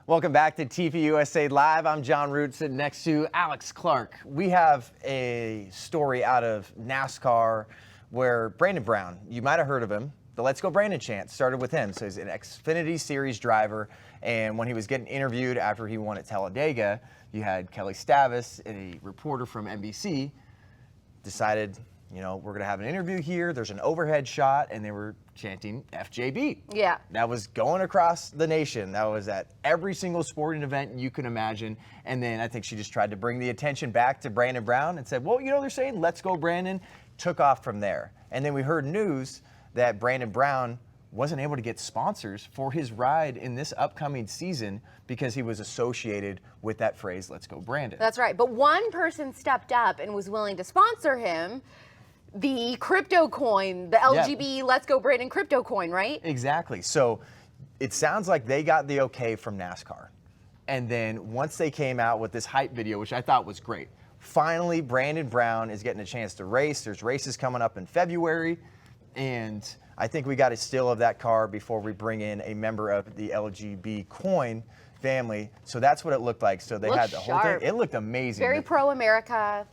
Welcome back to TVUSA Live. I'm John Root, sitting next to Alex Clark. We have a story out of NASCAR where Brandon Brown, you might have heard of him, the Let's Go Brandon chant started with him. So he's an Xfinity Series driver, and when he was getting interviewed after he won at Talladega, you had Kelly Stavis, a reporter from NBC, decided, you know, we're going to have an interview here. There's an overhead shot, and they were chanting FJB. Yeah. That was going across the nation. That was at every single sporting event you can imagine. And then I think she just tried to bring the attention back to Brandon Brown and said, well, you know, they're saying, let's go Brandon. Took off from there. And then we heard news that Brandon Brown wasn't able to get sponsors for his ride in this upcoming season because he was associated with that phrase, let's go Brandon. That's right. But one person stepped up and was willing to sponsor him. The crypto coin, the LGB Let's Go Brandon crypto coin, right? Exactly. So it sounds like they got the okay from NASCAR. And then once they came out with this hype video, which I thought was great, finally Brandon Brown is getting a chance to race. There's races coming up in February. And I think we got a still of that car before we bring in a member of the LGB coin family. So that's what it looked like. So they had the whole thing. It looked amazing. Very pro-America.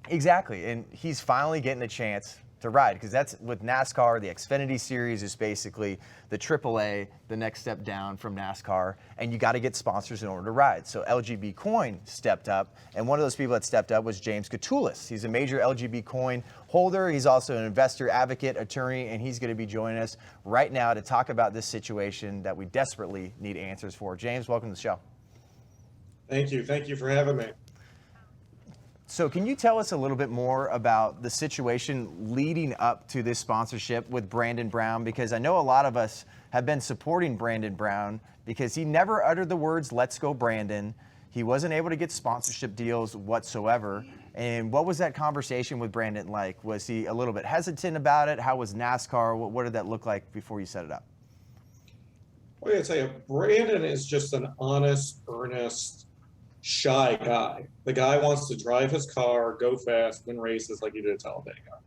Exactly, and he's finally getting a chance to ride because that's with NASCAR. The Xfinity Series is basically the AAA, the next step down from NASCAR, and you got to get sponsors in order to ride. So LGB Coin stepped up, and one of those people that stepped up was James Gatulis. He's a major LGB Coin holder. He's also an investor advocate, attorney, and he's going to be joining us right now to talk about this situation that we desperately need answers for. James, welcome to the show. Thank you. Thank you for having me. So can you tell us a little bit more about the situation leading up to this sponsorship with Brandon Brown? Because I know a lot of us have been supporting Brandon Brown because he never uttered the words, let's go Brandon. He wasn't able to get sponsorship deals whatsoever. And what was that conversation with Brandon like? Was he a little bit hesitant about it? How was NASCAR? What did that look like before you set it up? Well, I gotta tell you, Brandon is just an honest, earnest, shy guy. The guy wants to drive his car, go fast, win races like he did at Talladega.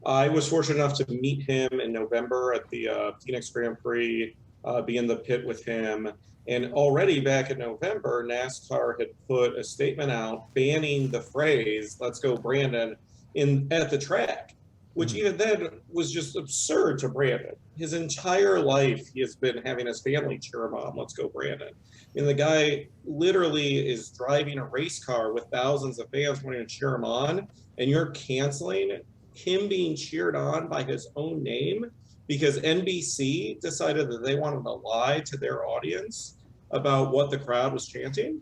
I was fortunate enough to meet him in November at the Phoenix Grand Prix, be in the pit with him. And already back in November, NASCAR had put a statement out banning the phrase, let's go Brandon, at the track, which even then was just absurd to Brandon. His entire life, he has been having his family cheer him on, let's go Brandon. And the guy literally is driving a race car with thousands of fans wanting to cheer him on, and you're canceling him being cheered on by his own name because NBC decided that they wanted to lie to their audience about what the crowd was chanting.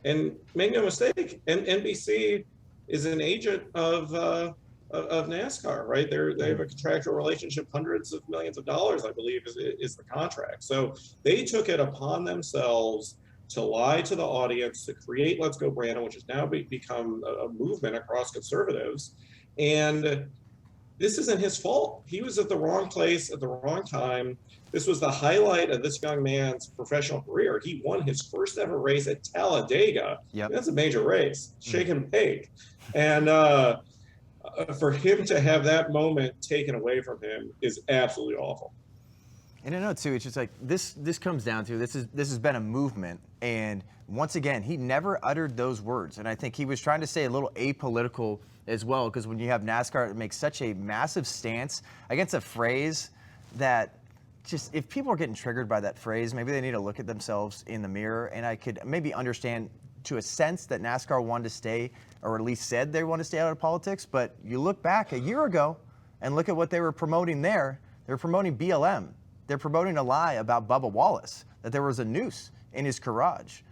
And make no mistake, NBC is an agent of NASCAR, right? They have a contractual relationship, hundreds of millions of dollars, I believe, is the contract. So they took it upon themselves to lie to the audience, to create Let's Go Brandon, which has now become a movement across conservatives. And this isn't his fault. He was at the wrong place at the wrong time. This was the highlight of this young man's professional career. He won his first ever race at Talladega. Yep. That's a major race, shake and bake. And for him to have that moment taken away from him is absolutely awful. And I know too, it's just like this comes down to this has been a movement, and once again, he never uttered those words. And I think he was trying to say a little apolitical as well, because when you have NASCAR, it makes such a massive stance against a phrase that just, if people are getting triggered by that phrase, maybe they need to look at themselves in the mirror. And I could maybe understand to a sense that NASCAR wanted to stay, or at least said they want to stay out of politics. But you look back a year ago and look at what they were promoting there. They were promoting BLM. They're promoting a lie about Bubba Wallace, that there was a noose in his garage.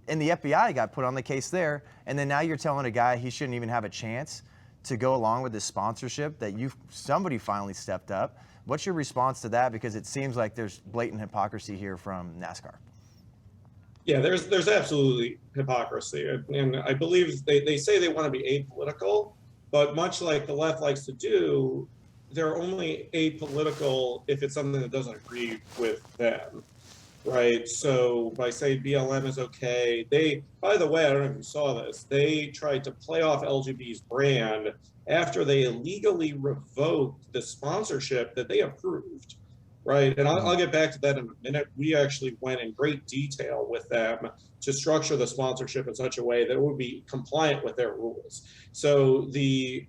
And the FBI got put on the case there. And then now you're telling a guy he shouldn't even have a chance to go along with this sponsorship, that somebody finally stepped up. What's your response to that? Because it seems like there's blatant hypocrisy here from NASCAR. Yeah, there's absolutely hypocrisy. And I believe they say they want to be apolitical, but much like the left likes to do, they're only apolitical if it's something that doesn't agree with them, right? So by saying BLM is okay, by the way, I don't know if you saw this, they tried to play off LGB's brand after they illegally revoked the sponsorship that they approved. right? And I'll get back to that in a minute. We actually went in great detail with them to structure the sponsorship in such a way that it would be compliant with their rules. So the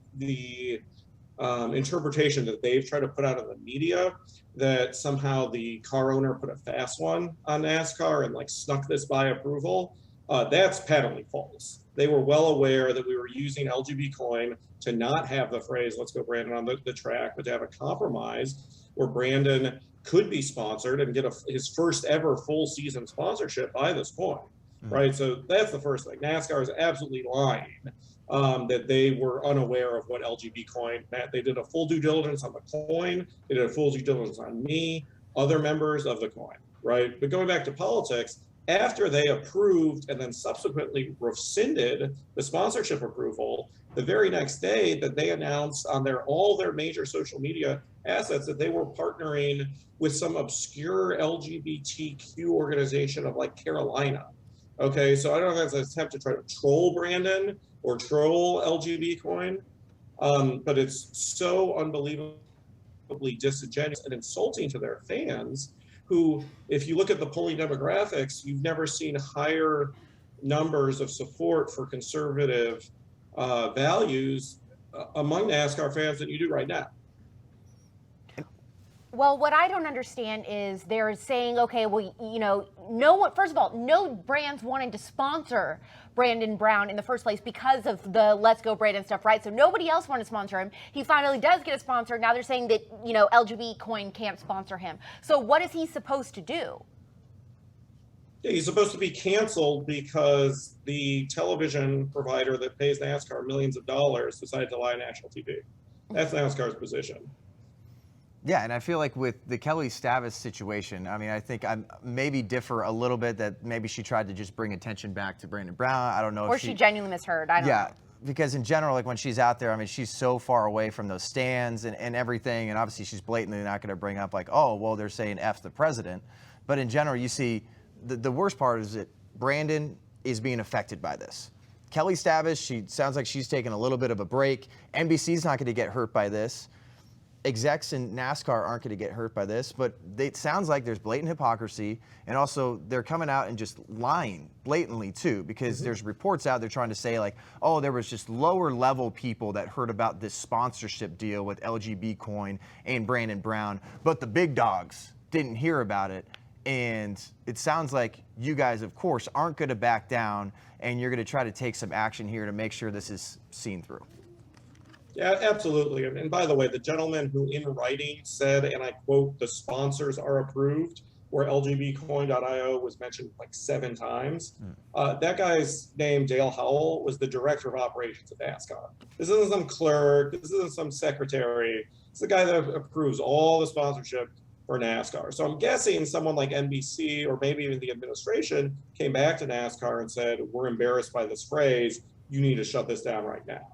interpretation that they've tried to put out in the media that somehow the car owner put a fast one on NASCAR and like snuck this by approval, that's patently false. They were well aware that we were using LGB coin to not have the phrase "Let's go Brandon" on the track, but to have a compromise where Brandon could be sponsored and get his first ever full season sponsorship by this coin, right? So that's the first thing. NASCAR is absolutely lying that they were unaware of what LGB coin meant. They did a full due diligence on the coin. They did a full due diligence on me, other members of the coin, right? But going back to politics, after they approved and then subsequently rescinded the sponsorship approval, the very next day that they announced on all their major social media assets that they were partnering with some obscure LGBTQ organization of like Carolina. Okay, so I don't know if that's an attempt to try to troll Brandon or troll LGB coin, but it's so unbelievably disingenuous and insulting to their fans who, if you look at the polling demographics, you've never seen higher numbers of support for conservative values among NASCAR fans than you do right now. Well, what I don't understand is they're saying, okay, well, you know, no one, first of all, no brands wanted to sponsor Brandon Brown in the first place because of the Let's Go Brandon stuff, right? So nobody else wanted to sponsor him. He finally does get a sponsor. Now they're saying that, you know, LGB coin can't sponsor him. So what is he supposed to do? Yeah, he's supposed to be canceled because the television provider that pays NASCAR millions of dollars decided to lie on national TV. That's NASCAR's position. Yeah, and I feel like with the Kelly Stavis situation, I mean, I think I maybe differ a little bit that maybe she tried to just bring attention back to Brandon Brown. I don't know Or if she genuinely misheard. I don't know. Yeah, because in general, like when she's out there, I mean, she's so far away from those stands and everything, and obviously she's blatantly not going to bring up like, oh, well, they're saying F the president. But in general, you see, the worst part is that Brandon is being affected by this. Kelly Stavis, she sounds like she's taking a little bit of a break. NBC's not going to get hurt by this. Execs in NASCAR aren't going to get hurt by this, but it sounds like there's blatant hypocrisy, and also they're coming out and just lying blatantly too, because there's reports out there trying to say like, oh, there was just lower level people that heard about this sponsorship deal with LGB Coin and Brandon Brown, but the big dogs didn't hear about it. And it sounds like you guys, of course, aren't going to back down, and you're going to try to take some action here to make sure this is seen through. Yeah, absolutely. And by the way, the gentleman who in writing said, and I quote, "the sponsors are approved," where lgbcoin.io was mentioned like 7 times. That guy's name, Dale Howell, was the director of operations at NASCAR. This isn't some clerk. This isn't some secretary. It's the guy that approves all the sponsorship for NASCAR. So I'm guessing someone like NBC or maybe even the administration came back to NASCAR and said, "We're embarrassed by this phrase. You need to shut this down right now."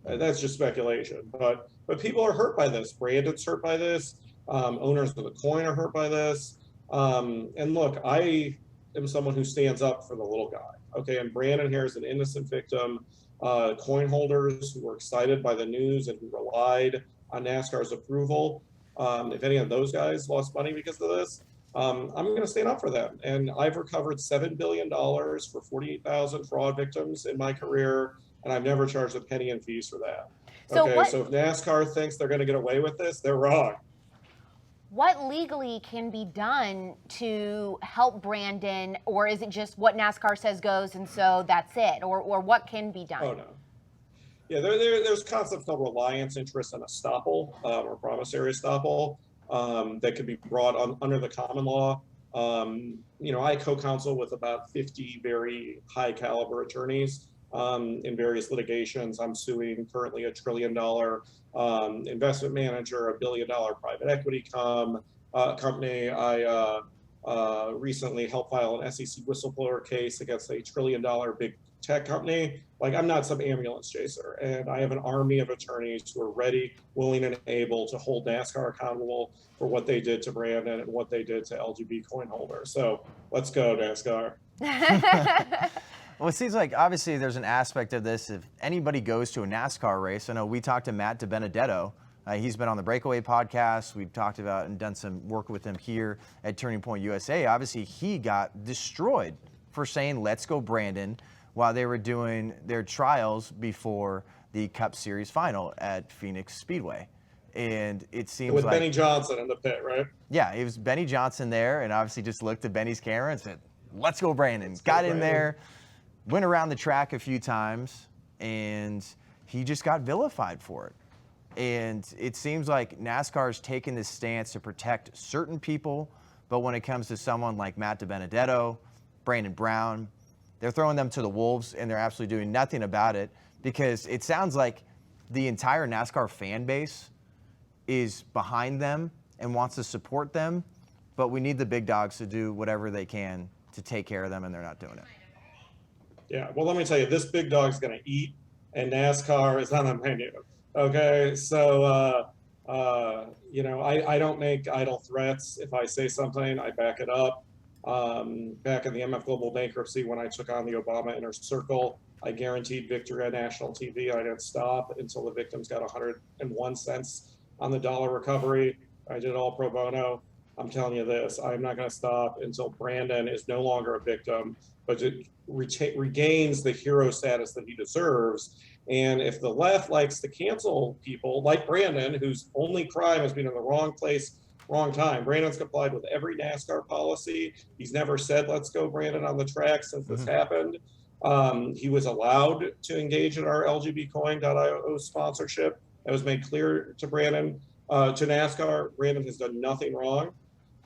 That's just speculation, but people are hurt by this. Brandon's hurt by this. Owners of the coin are hurt by this. And look, I am someone who stands up for the little guy. Okay, and Brandon here is an innocent victim. Coin holders who were excited by the news and who relied on NASCAR's approval. If any of those guys lost money because of this, I'm going to stand up for them. And I've recovered $7 billion for 48,000 fraud victims in my career. And I've never charged a penny in fees for that. So if NASCAR thinks they're going to get away with this, they're wrong. What legally can be done to help Brandon, or is it just what NASCAR says goes and so that's it? Or what can be done? Oh, no. Yeah, there's concepts called reliance, interest, and estoppel, or promissory estoppel, that could be brought under the common law. You know, I co-counsel with about 50 very high caliber attorneys in various litigations. I'm suing currently a $1 trillion investment manager, $1 billion private equity company. I recently helped file an SEC whistleblower case against a $1 trillion big tech company. Like, I'm not some ambulance chaser, and I have an army of attorneys who are ready, willing, and able to hold NASCAR accountable for what they did to Brandon and what they did to LGB coin holders. So let's go, NASCAR. Well, it seems like obviously there's an aspect of this. If anybody goes to a NASCAR race, I know we talked to Matt DiBenedetto He's been on the Breakaway podcast. We've talked about and done some work with him here at Turning Point USA. Obviously, he got destroyed for saying, "Let's go, Brandon," while they were doing their trials before the Cup Series final at Phoenix Speedway. And it seems with like Benny Johnson in the pit, right? yeah, it was Benny Johnson there, and obviously just looked at Benny's camera and said, "Let's go, Brandon." Got in there, went around the track a few times, and he just got vilified for it. And it seems like NASCAR's taken this stance to protect certain people, but when it comes to someone like Matt DiBenedetto, Brandon Brown, they're throwing them to the wolves, and they're absolutely doing nothing about it, because it sounds like the entire NASCAR fan base is behind them and wants to support them, but we need the big dogs to do whatever they can to take care of them, and they're not doing it. Yeah, well, let me tell you, this big dog's going to eat, and NASCAR is on the menu. Okay, so, I don't make idle threats. If I say something, I back it up. Back in the MF Global bankruptcy, when I took on the Obama Inner Circle, I guaranteed victory on national TV. I didn't stop until the victims got 101 cents on the dollar recovery. I did it all pro bono. I'm telling you this, I'm not going to stop until Brandon is no longer a victim, but it regains the hero status that he deserves. And if the left likes to cancel people like Brandon, whose only crime has been in the wrong place, wrong time. Brandon's complied with every NASCAR policy. He's never said, "Let's go, Brandon," on the track since this happened. He was allowed to engage in our LGBcoin.io sponsorship. That was made clear to Brandon, to NASCAR. Brandon has done nothing wrong.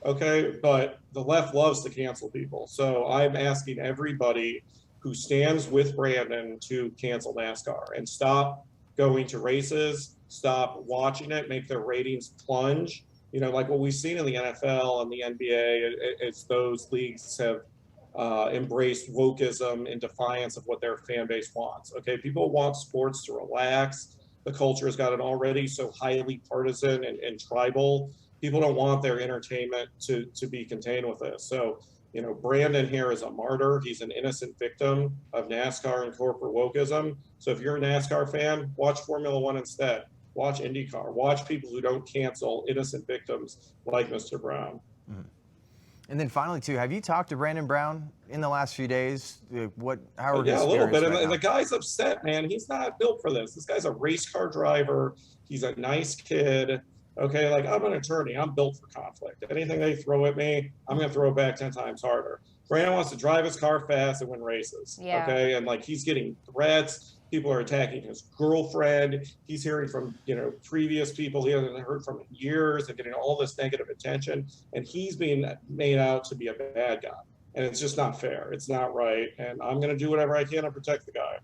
Okay, but the left loves to cancel people. So I'm asking everybody who stands with Brandon to cancel NASCAR and stop going to races, stop watching it, make their ratings plunge. Like what we've seen in the NFL and the NBA, it's those leagues have embraced wokeism in defiance of what their fan base wants. Okay, people want sports to relax. The culture has gotten already so highly partisan and tribal. People don't want their entertainment to be contained with this. So, Brandon here is a martyr. He's an innocent victim of NASCAR and corporate wokeism. So if you're a NASCAR fan, watch Formula One instead. Watch IndyCar. Watch people who don't cancel innocent victims like Mr. Brown. Mm-hmm. And then finally, too, have you talked to Brandon Brown in the last few days? How are his a little bit. Right and the guy's upset, man. He's not built for this. This guy's a race car driver. He's a nice kid. Okay, like I'm an attorney. I'm built for conflict. Anything they throw at me, I'm going to throw it back 10 times harder. Brandon wants to drive his car fast and win races. Yeah. Okay, and like he's getting threats. People are attacking his girlfriend. He's hearing from, previous people he hasn't heard from in years and getting all this negative attention. And he's being made out to be a bad guy. And it's just not fair. It's not right. And I'm going to do whatever I can to protect the guy.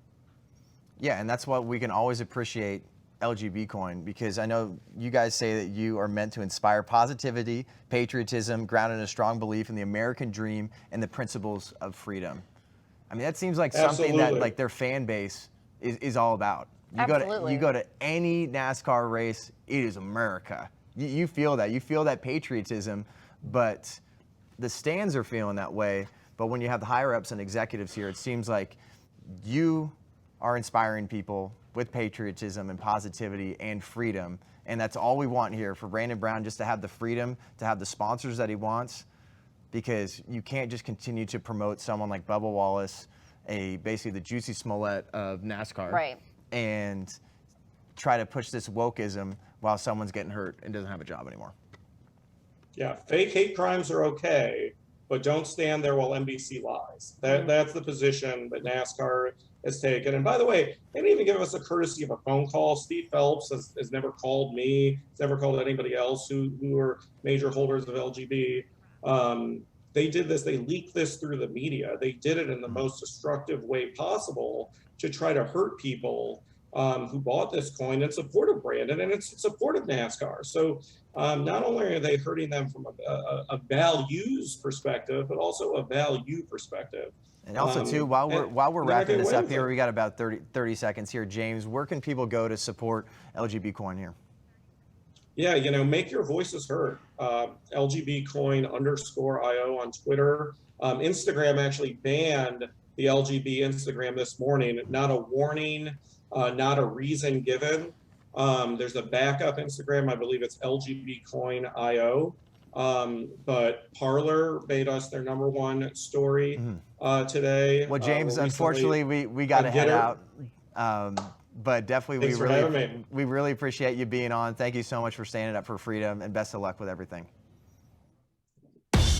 Yeah, and that's what we can always appreciate LGB Coin, because I know you guys say that you are meant to inspire positivity, patriotism, grounded in a strong belief in the American dream and the principles of freedom. I mean, that seems like something that like their fan base is all about. You go to any NASCAR race, it is America. You feel that. You feel that patriotism, but the stands are feeling that way. But when you have the higher ups and executives here, it seems like you are inspiring people with patriotism and positivity and freedom. And that's all we want here for Brandon Brown, just to have the freedom, to have the sponsors that he wants, because you can't just continue to promote someone like Bubba Wallace, basically the Juicy Smollett of NASCAR, right, and try to push this wokeism while someone's getting hurt and doesn't have a job anymore. Yeah, fake hate crimes are okay, but don't stand there while NBC lies. That's the position that NASCAR has taken. And by the way, they didn't even give us a courtesy of a phone call. Steve Phelps has never called me, has never called anybody else who are major holders of LGB. They did this, they leaked this through the media. They did it in the most destructive way possible to try to hurt people who bought this coin in support of Brandon and it's in support of NASCAR. So not only are they hurting them from a values perspective, but also a value perspective. And also, too, while we're wrapping this up here, we got about 30 seconds here, James. Where can people go to support LGB Coin here? Yeah, make your voices heard. LGBcoin_IO on Twitter. Instagram actually banned the LGB Instagram this morning. Not a warning, not a reason given. There's a backup Instagram, I believe it's LGBcoin.io. But Parler made us their #1 story today. Well, James, We're recently unfortunately, we got to a head getter. out. But definitely, Thanks for having me. we really appreciate you being on. Thank you so much for standing up for freedom, and best of luck with everything.